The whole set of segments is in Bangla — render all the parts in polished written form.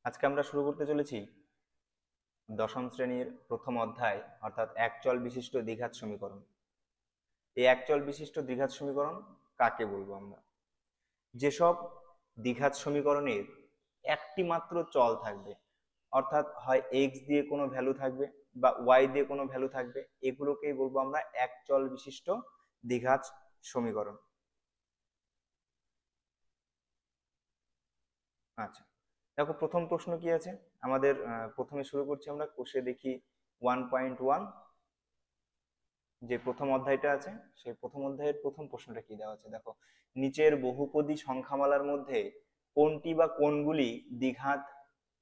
আজকে আমরা শুরু করতে চলেছি দশম শ্রেণীর প্রথম অধ্যায় অর্থাৎ একচল বিশিষ্ট দ্বিঘাত সমীকরণ। এই একচল বিশিষ্ট দ্বিঘাত সমীকরণ কাকে বলবো আমরা? যেসব দ্বিঘাত সমীকরণের একটি মাত্র চল থাকবে, অর্থাৎ হয় এক্স দিয়ে কোনো ভ্যালু থাকবে বা ওয়াই দিয়ে কোনো ভ্যালু থাকবে, এগুলোকেই বলবো আমরা একচল বিশিষ্ট দ্বিঘাত সমীকরণ। আচ্ছা, দেখো প্রথম প্রশ্ন কি আছে আমাদের। প্রথমে শুরু করছি আমরা কোষে দেখি 1.1, যে প্রথম অধ্যায়টা আছে সেই প্রথম অধ্যায়ের প্রথম প্রশ্নটা কি দেওয়া আছে দেখো। নিচের বহুপদী সংখ্যামালার মধ্যে কোনটি বা কোনগুলি দ্বিঘাত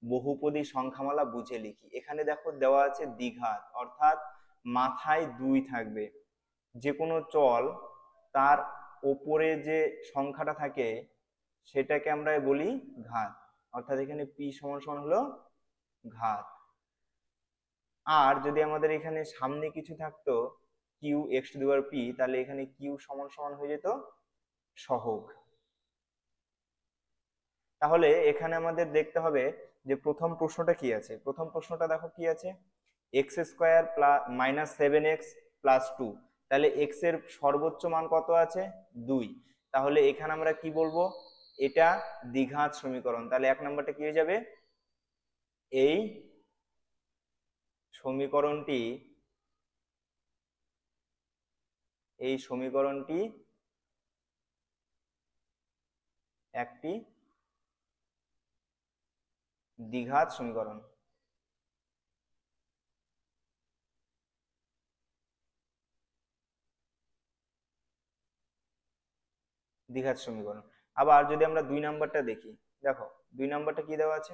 বহুপদী সংখ্যামালা বুঝে লিখি। এখানে দেখো দেওয়া আছে দ্বিঘাত, অর্থাৎ মাথায় দুই থাকবে। যে কোনো চল তার ওপরে যে সংখ্যাটা থাকে সেটাকে আমরা বলি ঘাত, অর্থাৎ এখানে পি সমান সমান হলো ঘাত। আর যদি আমাদের এখানে সামনে কিছু থাকতো Q X to the power P, তাহলে এখানে কিউ সমান সমান হয়ে যেত সহগ। তাহলে এখানে আমাদের দেখতে হবে যে প্রথম প্রশ্নটা কি আছে। প্রথম প্রশ্নটা দেখো কি আছে, x square plus minus 7x plus 2। তাহলে এক্স এর সর্বোচ্চ মান কত আছে? 2। তাহলে এখানে আমরা কি বলবো? এটা দ্বিঘাত সমীকরণ। তাহলে এক নম্বরটা কি হয়ে যাবে? এই সমীকরণটি একটি দ্বিঘাত সমীকরণ। দ্বিঘাত সমীকরণ। আবার যদি আমরা দুই নাম্বারটা দেখি, দেখো দুই নাম্বারটা কি দেওয়া আছে,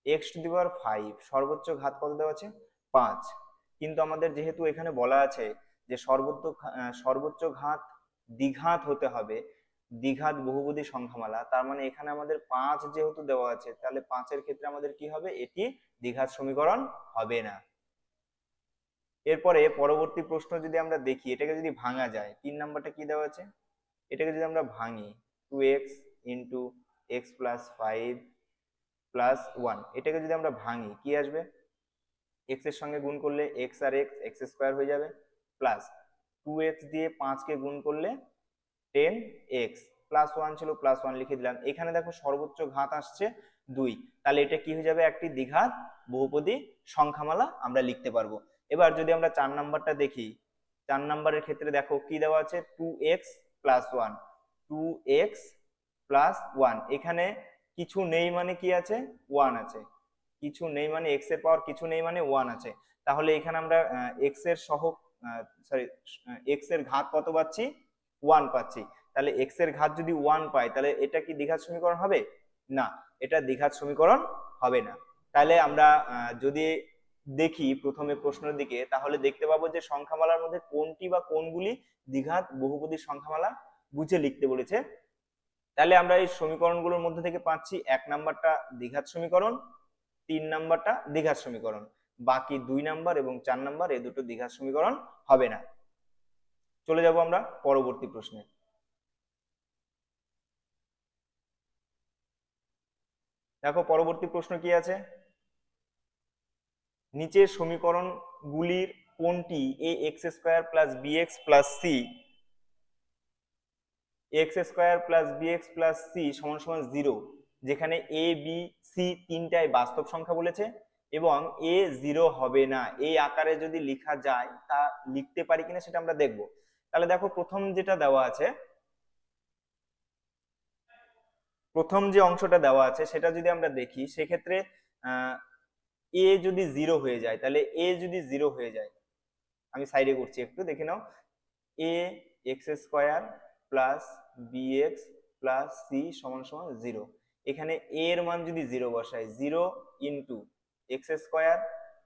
এক্স টু দি পাওয়ার 5, সর্বোচ্চ ঘাত কত দেওয়া আছে? 5। কিন্তু আমাদের যেহেতু এখানে বলা আছে যে সর্বোচ্চ ঘাত দ্বিঘাত হতে হবে, দ্বিঘাত বহুপদী সংখ্যামালা, তার মানে এখানে আমাদের 5 যেহেতু দেওয়া আছে, তাহলে 5 এর ক্ষেত্রে আমাদের কি হবে? এটি দ্বিঘাত সমীকরণ হবে না। এরপরে পরবর্তী প্রশ্ন যদি আমরা দেখি, এটাকে যদি ভাঙা যায়, 3 নাম্বারটা কি দেওয়া আছে, এটাকে যদি আমরা ভাঙি 2x into x plus 5 plus 1, এটাকে যদি আমরা ভাঙি কি আসবে? এক্স এর সঙ্গে গুণ করলে এক্স আর এক্স, এক্স স্কোয়ার হয়ে যাবে, প্লাস 2x দিয়ে 5 কে গুণ করলে 10x, প্লাস 1 ছিল প্লাস 1 লিখে দিলাম। এখানে দেখো সর্বোচ্চ ঘাত আসছে 2, তাহলে এটা কি হয়ে যাবে? একটি দ্বিঘাত বহুপদী সংখ্যামালা আমরা লিখতে পারবো। এবার যদি আমরা 4 নাম্বারটা দেখি, 4 নাম্বারের ক্ষেত্রে দেখো কি দেওয়া আছে, 2x প্লাস 1, 2x প্লাস 1। এখানে কিছু নেই মানে কি আছে? 1 আছে। কিছু নেই মানে x এর পাওয়ার কিছু নেই মানে 1 আছে। তাহলে এখানে আমরা x এর সহগ সরি x এর ঘাত কত পাচ্ছি? 1 পাচ্ছি। তাহলে x এর ঘাত যদি 1 পাই, তাহলে এটা কি দ্বিঘাত সমীকরণ হবে? না, এটা দ্বিঘাত সমীকরণ হবে না। তাহলে আমরা যদি দেখি প্রথমে প্রশ্নের দিকে, তাহলে দেখতে পাবো যে সংখ্যামালার মধ্যে কোনটি বা কোনগুলি দ্বিঘাত বহুপদী সংখ্যামালা বুঝে লিখতে বলেছে। তাহলে আমরা এই সমীকরণগুলোর মধ্যে থেকে পাচ্ছি 1 নাম্বারটা দ্বিঘাত সমীকরণ, 3 নাম্বারটা দ্বিঘাত সমীকরণ, বাকি 2 নাম্বার এবং 4 নাম্বার এই দুটো দ্বিঘাত সমীকরণ হবে না। চলে যাব আমরা পরবর্তী প্রশ্নে। দেখো পরবর্তী প্রশ্ন কি আছে, নিচের সমীকরণগুলির কোনটি A X square plus B X plus C X square plus B X plus C সমান সমান 0, যেখানে এ বি সি তিনটাই বাস্তব সংখ্যা বলেছে এবং এ 0 হবে না। এই আকারে যদি লেখা যায় তা লিখতে পারি কিনা সেটা আমরা দেখব। তাহলে দেখো প্রথম যেটা দেওয়া আছে, প্রথম যে অংশটা দেওয়া আছে সেটা যদি আমরা দেখি, সেক্ষেত্রে এ যদি 0 হয়ে যায়, তাহলে এ যদি 0 হয়ে যায়, আমি সাইডে করছি একটু দেখে নাও, A X square plus B X plus C সমান সমান 0। এখানে এ এর মান যদি 0 বসাই, 0 into X square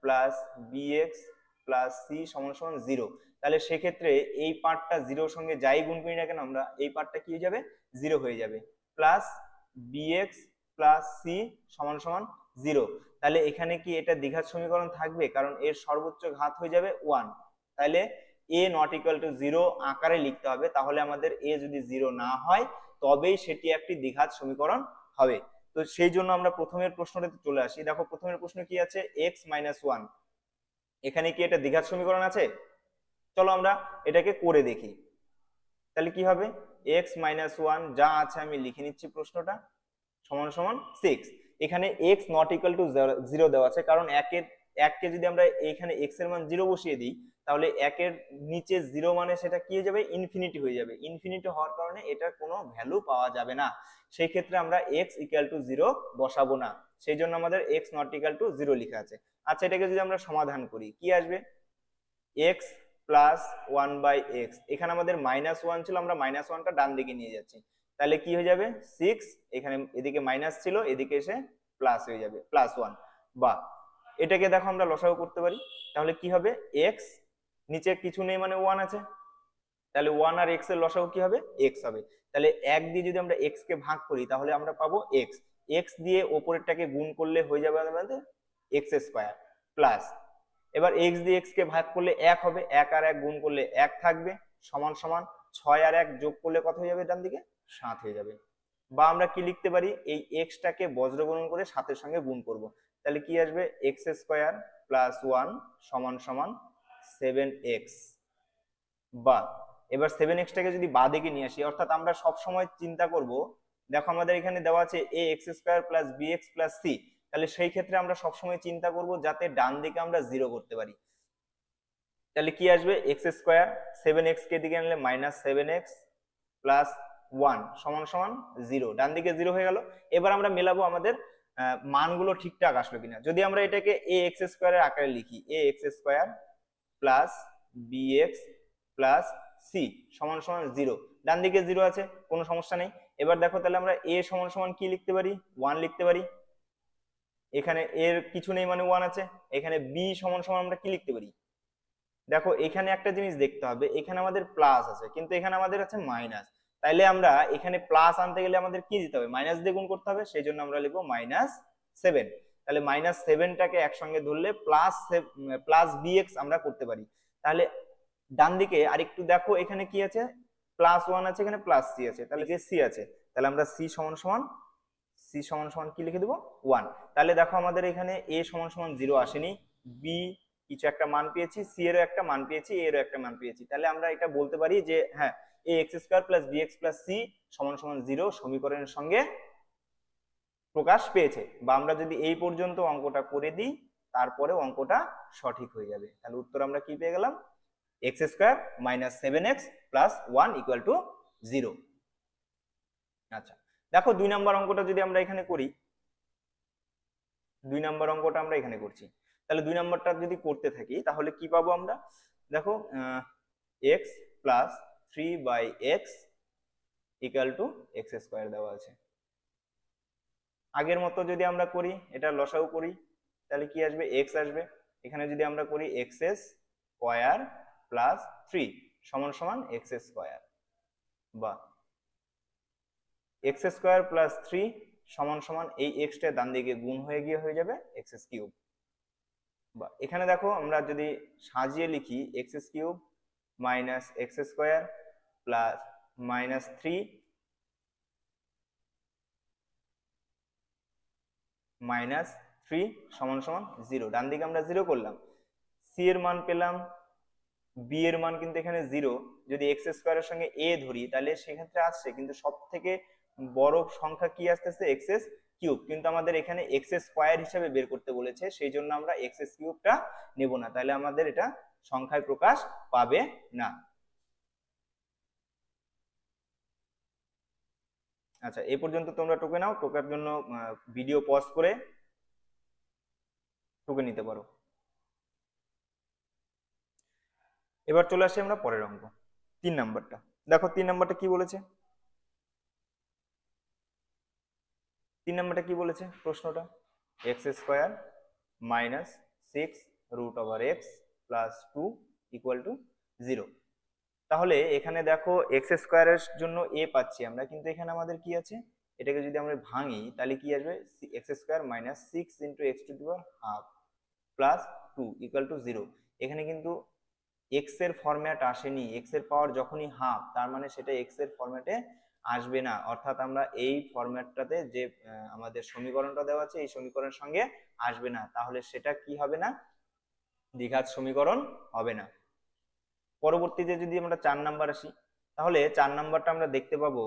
plus B X plus C সমান সমান 0, তাহলে সেক্ষেত্রে এই পার্টটা 0 সঙ্গে যাই গুণ করি না কেন আমরা, এই পার্টটা কি হয়ে যাবে? 0 হয়ে যাবে, plus B X plus C সমান সমান 0। তাহলে এখানে কি এটা দ্বিঘাত সমীকরণ থাকবে? কারণ এর সর্বোচ্চ ঘাত হয়ে যাবে 1। তাহলে a নট ইকুয়াল টু 0 আকারে লিখতে হবে। তাহলে আমাদের a যদি 0 না হয় তবেই সেটি একটি দ্বিঘাত সমীকরণ হবে। তো সেই জন্য আমরা প্রথমের প্রশ্নটাতে চলে আসি। দেখো প্রথমের প্রশ্ন কি আছে, x-1, এখানে কি এটা দ্বিঘাত সমীকরণ আছে? চলো আমরা এটাকে করে দেখি। তাহলে কি হবে, x-1 যা আছে আমি লিখে নিচ্ছি প্রশ্নটা, সমান সমান 6। এখানে x নট ইকুয়াল টু 0 দেওয়া আছে, কারণ এককে যদি আমরা এখানে x এর মান 0 বসিয়ে দিই, তাহলে একের নিচে 0 মানে সেটা কি হয়ে যাবে, ইনফিনিটি হয়ে যাবে। ইনফিনিটি হওয়ার কারণে এটার কোনো ভ্যালু পাওয়া যাবে না, সেই ক্ষেত্রে আমরা x ইকুয়াল টু 0 বসাবো না, সেই জন্য আমাদের x নট ইকুয়াল টু 0 লেখা আছে। আচ্ছা, এটাকে যদি আমরা সমাধান করি কি আসবে, x প্লাস 1/x, এখানে আমাদের -1 ছিল, আমরা -1টা ডান দিকে নিয়ে যাচ্ছি, তাহলে কি হয়ে যাবে 6, এখানে এদিকে মাইনাস ছিল, এদিকে এসে প্লাস হয়ে যাবে, +1। বা এটাকে দেখো আমরা লসাগু করতে পারি, তাহলে কি হবে, x নিচে কিছু নেই মানে 1 আছে, তাহলে 1 আর x এর লসাগু কি হবে, x হবে। তাহলে 1 দিয়ে যদি আমরা x কে ভাগ করি তাহলে আমরা পাবো x, x দিয়ে ওপরেরটাকে গুণ করলে হয়ে যাবে আমাদের x² প্লাস, এবার x দিয়ে x কে ভাগ করলে 1 হবে, 1 আর 1 গুণ করলে 1 থাকবে, সমান সমান 6 আর 1 যোগ করলে কত হয়ে যাবে, ডান দিকে 7 হয়ে যাবে। বা আমরা কি লিখতে পারি, এই x টাকে বজ্রগুণন করে 7 এর সঙ্গে গুণ করব, তাহলে কি আসবে, x² প্লাস 1 সমান সমান 7x। বা এবার 7x টাকে যদি বাঁদিকে নিয়ে আসি, অর্থাৎ আমরা সব সময় চিন্তা করব, দেখো আমাদের এখানে দেওয়া আছে ax² plus bx plus c, তাহলে সেই ক্ষেত্রে আমরা সবসময় চিন্তা করব যাতে ডান দিকে আমরা 0 করতে পারি। তাহলে কি আসবে, x², 7x কে দিকে আনলে -7x প্লাস 1 সমান সমান 0, ডান দিকে 0 হয়ে গেল। এবার আমরা মেলাবো আমাদের মানগুলো ঠিকঠাক আসলো কিনা। যদি আমরা এটাকে ax² এর আকারে লিখি, ax² plus bx plus c সমান সমান 0, ডান দিকে 0 আছে, কোনো সমস্যা নেই। এবার দেখো তাহলে আমরা a সমান সমান কি লিখতে পারি, 1 লিখতে পারি, এখানে এর কিছু নেই মানে 1 আছে। এখানে b সমান সমান আমরা কি লিখতে পারি, দেখো এখানে একটা জিনিস দেখতে হবে, এখানে আমাদের প্লাস আছে কিন্তু এখানে আমাদের আছে মাইনাস, তাইলে আমরা এখানে প্লাস আনতে গেলে আমাদের কি দিতে হবে, মাইনাস দিয়ে গুণ করতে হবে, সেই জন্য আমরা লিখবো -7। তাহলে -7টাকে একসঙ্গে ধরলে প্লাস bx আমরা করতে পারি। তাহলে ডান দিকে আরেকটু দেখো, এখানে কি আছে, +1 আছে, এখানে প্লাস c আছে, তাহলে c আছে, তাহলে আমরা c সমান সমান কি লিখে দেবো, 1। তাহলে দেখো আমাদের এখানে a সমান সমান 0 আসেনি, b কিছু একটা মান পেয়েছি, c এরও একটা মান পেয়েছি, a এরও একটা মান পেয়েছি, তাহলে আমরা এটা বলতে পারি যে হ্যাঁ, ax² plus bx plus c সমান সমান 0 সমীকরণের সঙ্গে প্রকাশ পেয়েছে। বা আমরা যদি এই পর্যন্ত অঙ্কটা করে দিই তারপরে অঙ্কটা সঠিক হয়ে যাবে। তাহলে উত্তর আমরা কি পেয়ে গেলাম, x² minus 7x plus 1 equal to 0। আচ্ছা, দেখো 2 নম্বর অঙ্কটা যদি আমরা এখানে করি, 2 নম্বর অঙ্কটা আমরা এখানে করছি, তাহলে 2 নম্বরটা যদি করতে থাকি তাহলে কি পাবো আমরা, দেখো x plus 3/x equal to x² দেওয়া আছে। আগের মতো যদি আমরা করি, এটা লসাগু করি, তাহলে কি আসবে, x আসবে, এখানে যদি আমরা করি x² প্লাস 3 সমান সমান x², বা x² প্লাস 3 সমান সমান এই x টা ডান দিকে গুণ হয়ে গিয়ে হয়ে যাবে x³। বা এখানে দেখো আমরা যদি সাজিয়ে লিখি, x³ মাইনাস x² প্লাস -3 -3 সমান সমান 0, ডান দিকে আমরা 0 করলাম, c এর মান পেলাম, b এর মান কিন্তু এখানে 0, যদি x² এর সঙ্গে a ধরি তাহলে সেক্ষেত্রে আসছে, কিন্তু সব থেকে বড় সংখ্যা কি আসতেছে, x³ কিন্তু আমাদের এখানে x² হিসেবে বের করতে বলেছে, সেই জন্য আমরা x³ নেব না, তাহলে আমাদের এটা সংখ্যায় প্রকাশ পাবে না। আচ্ছা, এই পর্যন্ত তোমরা টুকে নাও, টোকার জন্য ভিডিও পজ করে টুকে নিতে পারো। এবার চলে আসি আমরা পরের অঙ্ক, 3 নাম্বারটা। দেখো 3 নাম্বারটা কি বলেছে, 3 নাম্বারটা কি বলেছে প্রশ্নটা, x² minus 6√x plus 2 equal to 0। তাহলে এখানে দেখো x² এর জন্য a পাচ্ছি আমরা, কিন্তু এখানে আমাদের কি আছে, এটাকে যদি আমরা ভাঙি তাহলে কি আসবে, x² minus 6 into x⁻² plus 2 equal to 0। এখানে কিন্তু x এর ফরম্যাট আসেনি, x এর পাওয়ার যখনই হাফ তার মানে সেটা x এর ফরম্যাটে আসবে না, অর্থাৎ আমরা এই ফরম্যাটটাতে যে আমাদের সমীকরণটা দেওয়া আছে এই সমীকরণের সঙ্গে আসবে না, তাহলে সেটা কি হবে না, দ্বিঘাত সমীকরণ হবে না। পরবর্তীতে যদি আমরা 4 নাম্বার আসি, তাহলে 4 নাম্বারটা আমরা দেখতে পাবো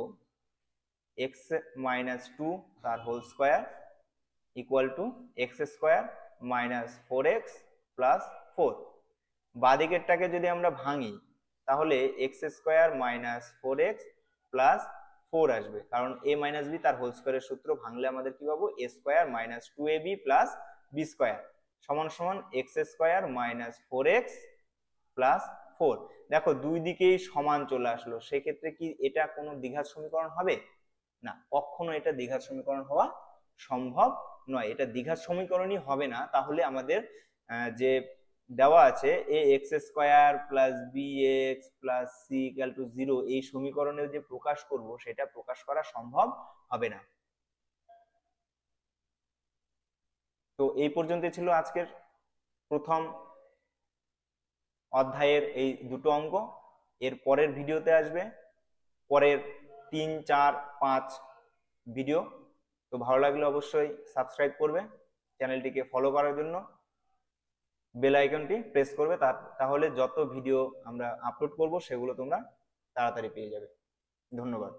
x - 2 তার whole square equal to X square minus 4x plus 4। বাঁদিকেরটাকে যদি আমরা ভাঙি তাহলে x square minus 4x plus 4 আসবে, কারণ a মাইনাস বি তার হোল স্কোয়ারের সূত্র ভাঙলে আমাদের কি পাবো, a square minus 2ab plus b square সমান সমান x square minus 4x plus 4। দেখো দুই দিকেই সমান চলে আসলো, সেক্ষেত্রে কি এটা কোনো দ্বিঘাত সমীকরণ হবে না, কখনো এটা দ্বিঘাত সমীকরণ হওয়া সম্ভব নয়, এটা দ্বিঘাত সমীকরণই হবে না। তাহলে আমাদের যে দেওয়া আছে A X square plus B X plus C equal to 0 এই সমীকরণে যে প্রকাশ করব সেটা প্রকাশ করা সম্ভব হবে না। তো এই পর্যন্ত ছিল আজকের প্রথম অধ্যায়ের এই দুটো অঙ্ক। এর পরের ভিডিওতে আসবে পরের 3, 4, 5 ভিডিও। তো ভালো লাগলে অবশ্যই সাবস্ক্রাইব করবে, চ্যানেলটিকে ফলো করার জন্য বেল আইকনটি প্রেস করবে, তাহলে যত ভিডিও আমরা আপলোড করব সেগুলো তোমরা তাড়াতাড়ি পেয়ে যাবে। ধন্যবাদ।